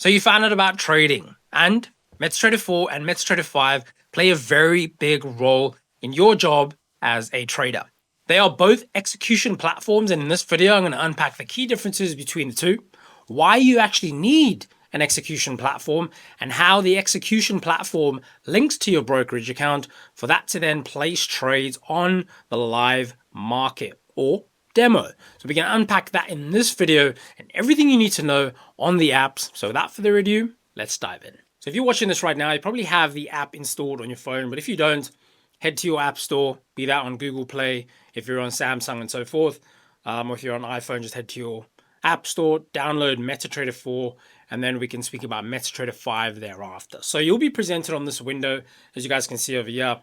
So you found out about trading, and MetaTrader 4 and MetaTrader 5 play a very big role in your job as a trader. They are both execution platforms, and in this video I'm going to unpack the key differences between the two, why you actually need an execution platform, and how the execution platform links to your brokerage account for that to then place trades on the live market or demo. So we can unpack that in this video and everything you need to know on the apps. So without further ado, let's dive in. So if you're watching this right now, you probably have the app installed on your phone, but if you don't, head to your app store, be that on Google Play, if you're on Samsung and so forth, or if you're on iPhone, just head to your app store, download MetaTrader 4, and then we can speak about MetaTrader 5 thereafter. So you'll be presented on this window, as you guys can see over here,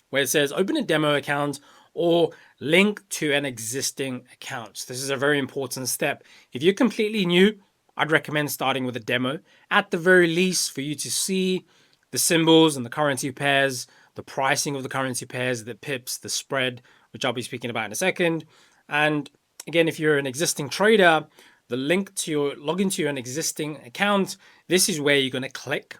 where it says open a demo account or link to an existing account. This is a very important step. If you're completely new, I'd recommend starting with a demo at the very least for you to see the symbols and the currency pairs, the pricing of the currency pairs, the pips, the spread, which I'll be speaking about in a second. And again, if you're an existing trader, the link to your login to an existing account, this is where you're going to click.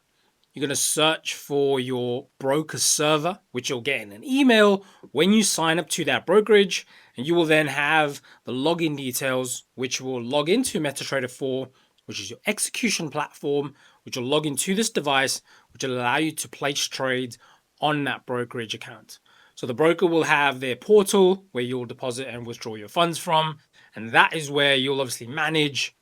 You're going to search for your broker server, which you'll get in an email when you sign up to that brokerage. And you will then have the login details, which will log into MetaTrader 4, which is your execution platform, which will log into this device, which will allow you to place trades on that brokerage account. So the broker will have their portal where you'll deposit and withdraw your funds from. And that is where you'll obviously manage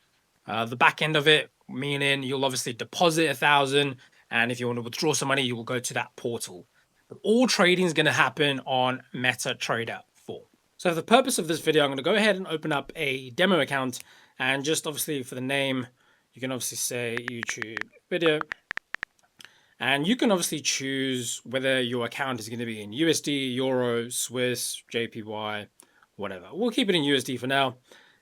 the back end of it, meaning you'll obviously deposit 1,000. And if you want to withdraw some money, you will go to that portal. But all trading is going to happen on MetaTrader 4. So for the purpose of this video, I'm going to go ahead and open up a demo account. And just obviously for the name, you can obviously say YouTube video. And you can obviously choose whether your account is going to be in USD, Euro, Swiss, JPY, whatever. We'll keep it in USD for now.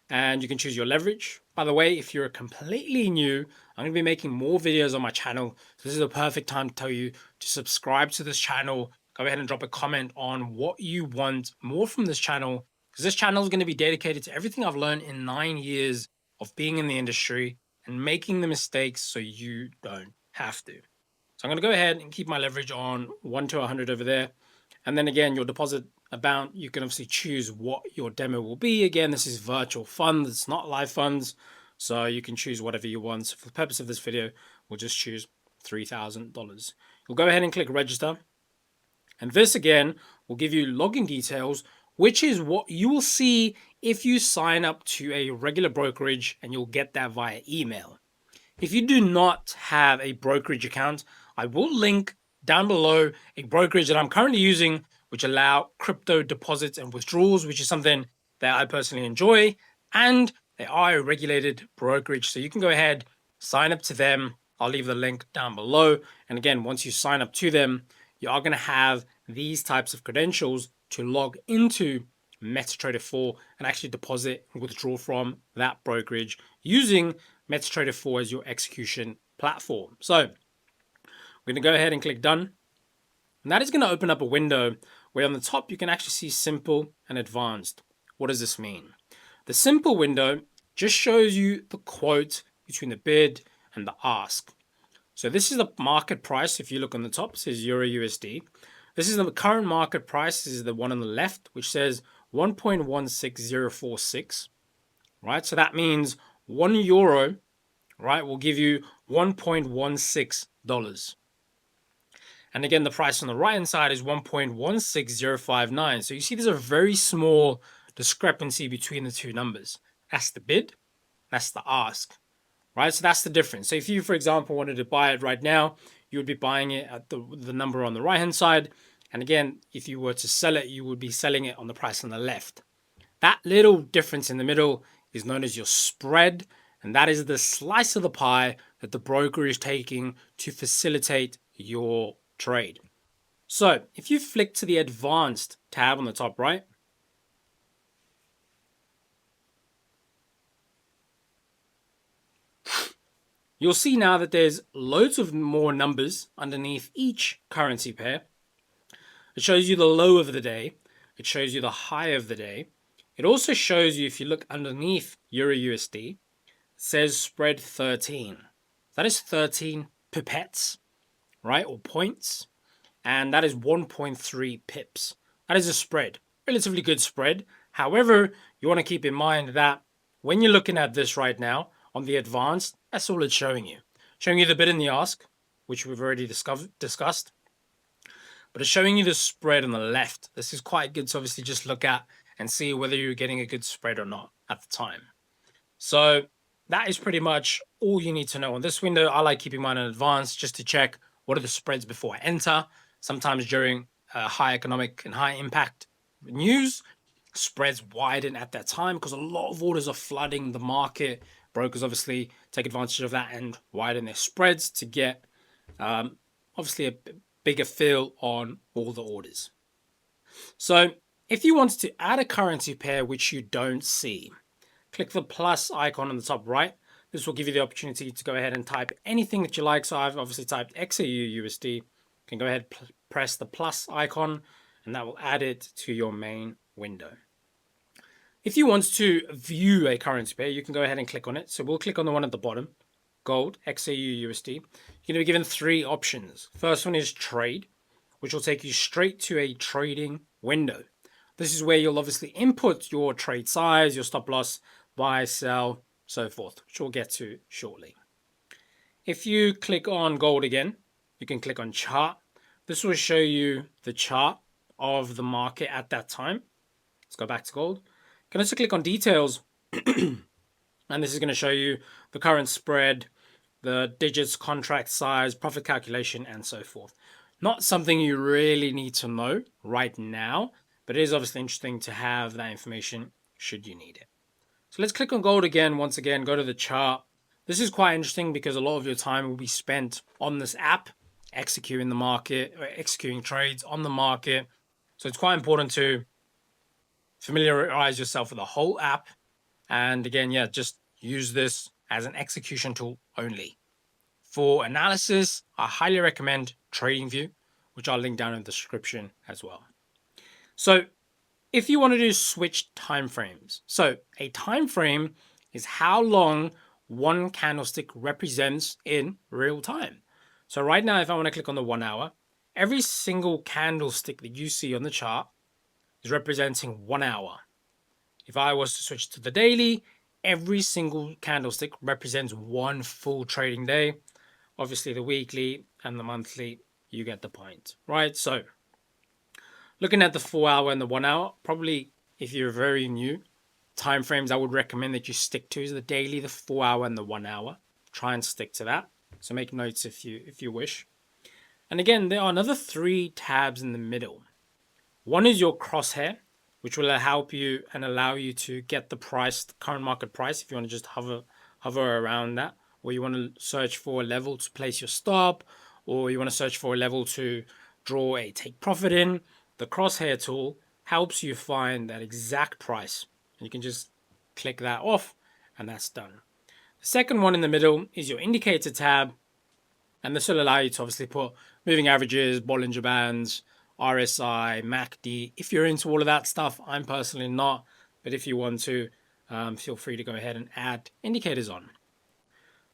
And you can choose your leverage. By the way, if you're completely new, I'm going to be making more videos on my channel. So this is a perfect time to tell you to subscribe to this channel. Go ahead and drop a comment on what you want more from this channel, because this channel is going to be dedicated to everything I've learned in 9 years of being in the industry and making the mistakes so you don't have to. So I'm going to go ahead and keep my leverage on 1 to 100 over there. And then again, your deposit amount, you can obviously choose what your demo will be. Again, this is virtual funds, it's not live funds. So you can choose whatever you want. So for the purpose of this video, we'll just choose $3,000. You'll go ahead and click register. And this again will give you login details, which is what you will see if you sign up to a regular brokerage, and you'll get that via email. If you do not have a brokerage account, I will link down below a brokerage that I'm currently using, which allow crypto deposits and withdrawals, which is something that I personally enjoy. And they are a regulated brokerage. So you can go ahead, sign up to them. I'll leave the link down below. And again, once you sign up to them, you are going to have these types of credentials to log into MetaTrader 4 and actually deposit and withdraw from that brokerage using MetaTrader 4 as your execution platform. So we're going to go ahead and click done. And that is going to open up a window where on the top you can actually see simple and advanced. What does this mean? The simple window just shows you the quote between the bid and the ask. So this is the market price. If you look on the top, it says Euro USD. This is the current market price. This is the one on the left, which says 1.16046. Right? So that means 1 euro, right, will give you $1.16. And again, the price on the right-hand side is 1.16059. So you see there's a very small discrepancy between the two numbers. That's the bid, that's the ask, right? So that's the difference. So if you, for example, wanted to buy it right now, you would be buying it at the number on the right-hand side. And again, if you were to sell it, you would be selling it on the price on the left. That little difference in the middle is known as your spread. And that is the slice of the pie that the broker is taking to facilitate your trade. So if you flick to the advanced tab on the top right, you'll see now that there's loads of more numbers underneath each currency pair. It shows you the low of the day. It shows you the high of the day. It also shows you, if you look underneath Euro USD, it says spread 13. That is 13 pipettes, right, or points, and that is 1.3 pips. That is a spread, relatively good spread. However, you want to keep in mind that when you're looking at this right now on the advanced, that's all it's showing you the bid and the ask, which we've already discussed, but it's showing you the spread on the left. This is quite good to obviously just look at and see whether you're getting a good spread or not at the time. So that is pretty much all you need to know on this window. I like keeping mine in advance just to check what are the spreads before I enter. Sometimes during high economic and high impact news, spreads widen at that time because a lot of orders are flooding the market. Brokers obviously take advantage of that and widen their spreads to get obviously a bigger fill on all the orders. So if you wanted to add a currency pair which you don't see, click the plus icon on the top right. This will give you the opportunity to go ahead and type anything that you like. So I've obviously typed XAU USD. You can go ahead, press the plus icon, and that will add it to your main window. If you want to view a currency pair, you can go ahead and click on it. So we'll click on the one at the bottom, gold, XAU USD. You're going to be given 3 options. First one is trade, which will take you straight to a trading window. This is where you'll obviously input your trade size, your stop loss, buy, sell, so forth, which we'll get to shortly. If you click on gold again, you can click on chart. This will show you the chart of the market at that time. Let's go back to gold. You can also click on details, and this is going to show you the current spread, the digits, contract size, profit calculation, and so forth. Not something you really need to know right now, but it is obviously interesting to have that information should you need it. So let's click on gold again. Once again, go to the chart. This is quite interesting because a lot of your time will be spent on this app, executing the market, or executing trades on the market. So it's quite important to familiarize yourself with the whole app. And again, yeah, just use this as an execution tool only. For analysis, I highly recommend TradingView, which I'll link down in the description as well. So if you want to do switch timeframes, so a time frame is how long one candlestick represents in real time. So right now, if I want to click on the 1 hour, every single candlestick that you see on the chart is representing 1 hour. If I was to switch to the daily, every single candlestick represents one full trading day. Obviously, the weekly and the monthly, you get the point, right? So looking at the 4 hour and the 1 hour, probably if you're very new, time frames I would recommend that you stick to is the daily, the 4 hour, and the 1 hour. Try and stick to that. So make notes if you wish. And again, there are another 3 tabs in the middle. One is your crosshair, which will help you and allow you to get the price, the current market price, if you want to just hover around that, or you want to search for a level to place your stop, or you want to search for a level to draw a take profit in. The crosshair tool helps you find that exact price. You can just click that off and that's done. The second one in the middle is your indicator tab, and this will allow you to obviously put moving averages, Bollinger Bands, RSI, MACD. If you're into all of that stuff, I'm personally not, but if you want to, feel free to go ahead and add indicators on.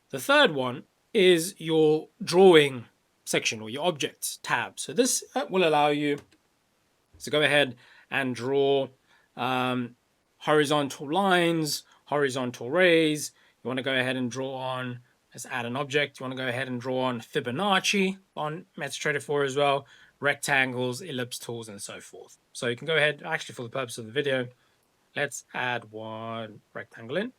The third one is your drawing section or your objects tab. So this will allow you to go ahead and draw horizontal lines, horizontal rays. You want to go ahead and draw on, let's add an object. You want to go ahead and draw on Fibonacci on MetaTrader 4 as well, rectangles, ellipse tools, and so forth. So you can go ahead, actually for the purpose of the video, let's add one rectangle in.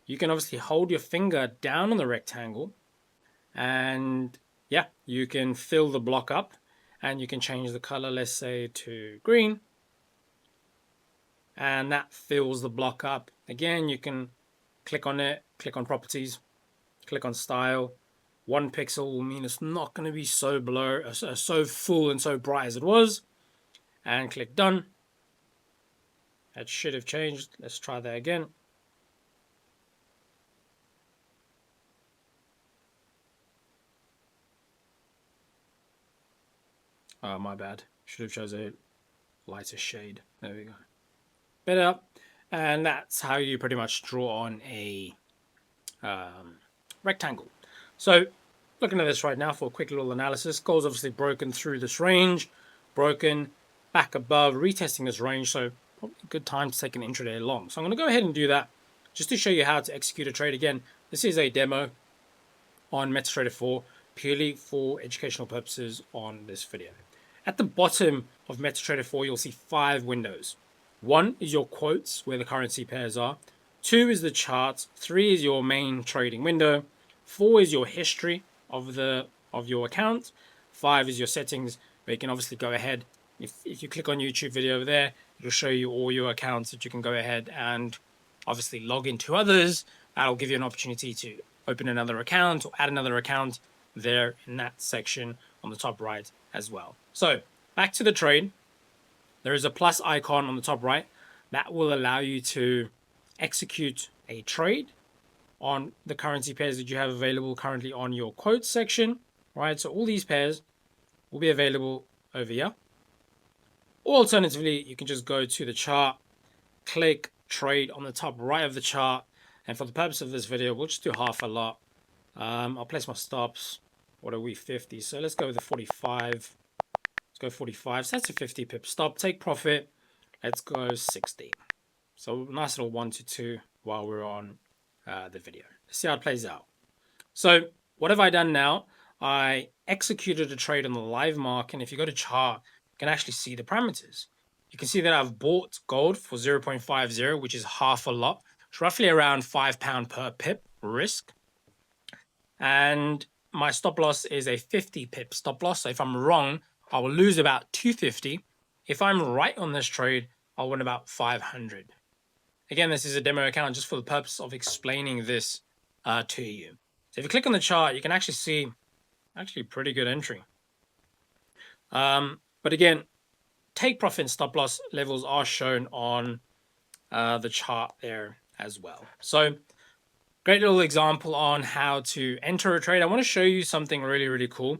You can obviously hold your finger down on the rectangle and yeah, you can fill the block up and you can change the color, let's say to green. And that fills the block up. Again, you can click on it, click on properties, click on style. 1 pixel will mean it's not going to be so blurred, so full and so bright as it was. And click done. That should have changed. Let's try that again. Oh, my bad. Should have chosen a lighter shade. There we go. Better. And that's how you pretty much draw on a rectangle. So looking at this right now for a quick little analysis, gold's obviously broken through this range, broken back above, retesting this range. So probably a good time to take an intraday long. So I'm going to go ahead and do that just to show you how to execute a trade. Again, this is a demo on MetaTrader 4 purely for educational purposes on this video. At the bottom of MetaTrader 4, you'll see 5 windows. 1 is your quotes, where the currency pairs are. 2 is the charts. 3 is your main trading window. 4 is your history of your account. 5 is your settings, where you can obviously go ahead. If you click on YouTube video over there, it'll show you all your accounts that you can go ahead and obviously log into others. That'll give you an opportunity to open another account or add another account there in that section on the top right as well. So back to the trade. There is a plus icon on the top right that will allow you to execute a trade on the currency pairs that you have available currently on your quotes section, right? So all these pairs will be available over here. Or alternatively, you can just go to the chart, click trade on the top right of the chart. And for the purpose of this video, we'll just do half a lot. I'll place my stops. What are we, 50? So let's go with the 45. Let's go 45. So that's a 50 pip stop. Take profit. Let's go 60. So nice little 1 to 2 while we're on the video. Let's see how it plays out. So what have I done now? I executed a trade on the live market. And if you go to chart, you can actually see the parameters. You can see that I've bought gold for 0.50, which is half a lot. It's roughly around £5 per pip risk. And my stop loss is a 50 pip stop loss. So if I'm wrong, I will lose about 250. If I'm right on this trade, I'll win about 500. Again, this is a demo account just for the purpose of explaining this to you. So if you click on the chart, you can actually see pretty good entry. But again, take profit and stop loss levels are shown on the chart there as well. So great little example on how to enter a trade. I want to show you something really, really cool.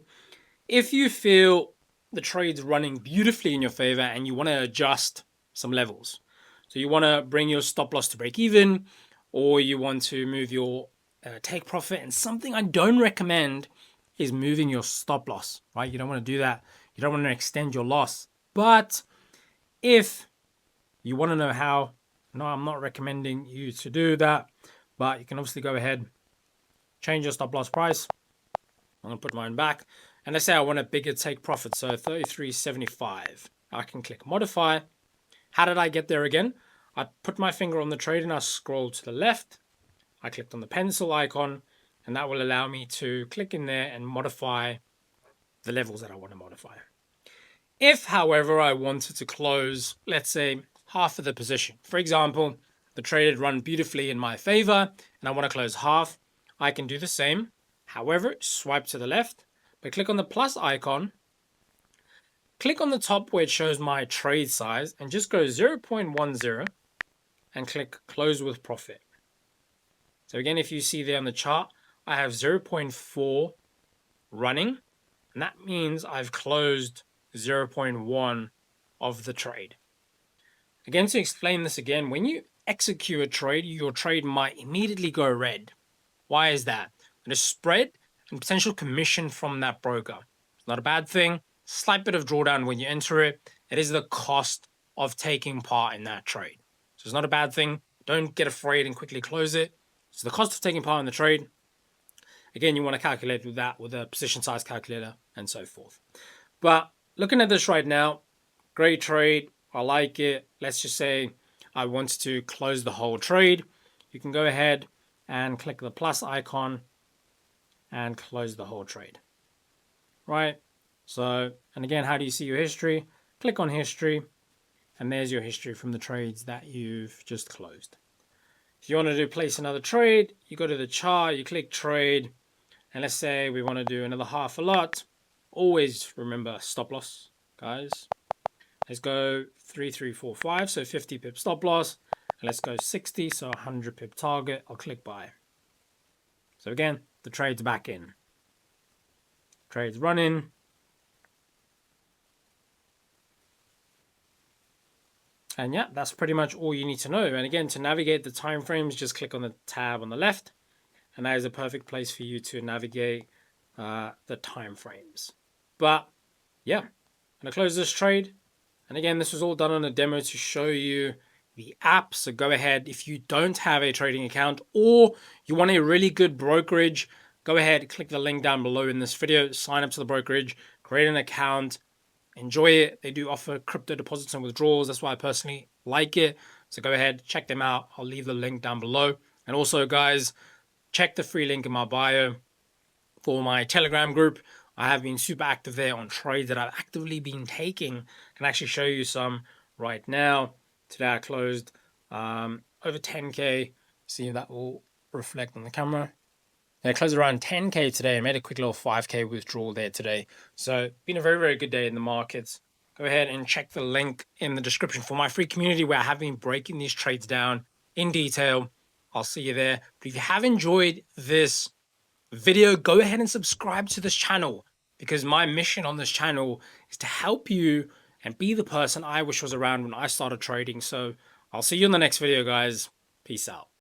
If you feel the trade's running beautifully in your favor and you want to adjust some levels, so you want to bring your stop loss to break even, or you want to move your take profit, and something I don't recommend is moving your stop loss, right? You don't want to do that. You don't want to extend your loss. But if you want to know how, no, I'm not recommending you to do that, but you can obviously go ahead, change your stop loss price. I'm going to put mine back. And let's say I want a bigger take profit, so 33.75. I can click modify. How did I get there again? I put my finger on the trade and I scroll to the left. I clicked on the pencil icon, and that will allow me to click in there and modify the levels that I want to modify. If, however, I wanted to close, let's say, half of the position. For example, the trade had run beautifully in my favor, and I want to close half. I can do the same. However, swipe to the left, but click on the plus icon. Click on the top where it shows my trade size, and just go 0.10 and click close with profit. So again, if you see there on the chart, I have 0.4 running, and that means I've closed 0.1 of the trade. Again, to explain this again, when you execute a trade, your trade might immediately go red. Why is that? There's spread and potential commission from that broker. It's not a bad thing. Slight bit of drawdown when you enter it. It is the cost of taking part in that trade. So it's not a bad thing. Don't get afraid and quickly close it. It's the cost of taking part in the trade. Again, you want to calculate with that with a position size calculator and so forth. But looking at this right now, great trade. I like it. Let's just say I wanted to close the whole trade. You can go ahead and click the plus icon and close the whole trade. Right? So, and again, how do you see your history? Click on history, and there's your history from the trades that you've just closed. If you want to place another trade, you go to the chart, you click trade, and let's say we want to do another half a lot. Always remember stop loss, guys. Let's go 3345, so 50 pip stop loss. And let's go 60, so 100 pip target. I'll click buy. So again, the trade's back in. Trade's running. And yeah, that's pretty much all you need to know. And again, to navigate the timeframes, just click on the tab on the left. and that is a perfect place for you to navigate the time frames. But yeah, I'm gonna close this trade. And again, this was all done on a demo to show you the app. So go ahead, if you don't have a trading account or you want a really good brokerage, go ahead, click the link down below in this video, sign up to the brokerage, create an account, enjoy it. They do offer crypto deposits and withdrawals. That's why I personally like it. So go ahead, check them out. I'll leave the link down below. And also, guys, check the free link in my bio for my Telegram group. I have been super active there on trades that I've actively been taking. I can actually show you some right now. Today I closed over 10K. See if that will reflect on the camera. I closed around 10K today and made a quick little 5K withdrawal there today. So been a very, very good day in the markets. Go ahead and check the link in the description for my free community where I have been breaking these trades down in detail. I'll see you there. But if you have enjoyed this video, go ahead and subscribe to this channel, because my mission on this channel is to help you and be the person I wish was around when I started trading. So I'll see you in the next video, guys. Peace out.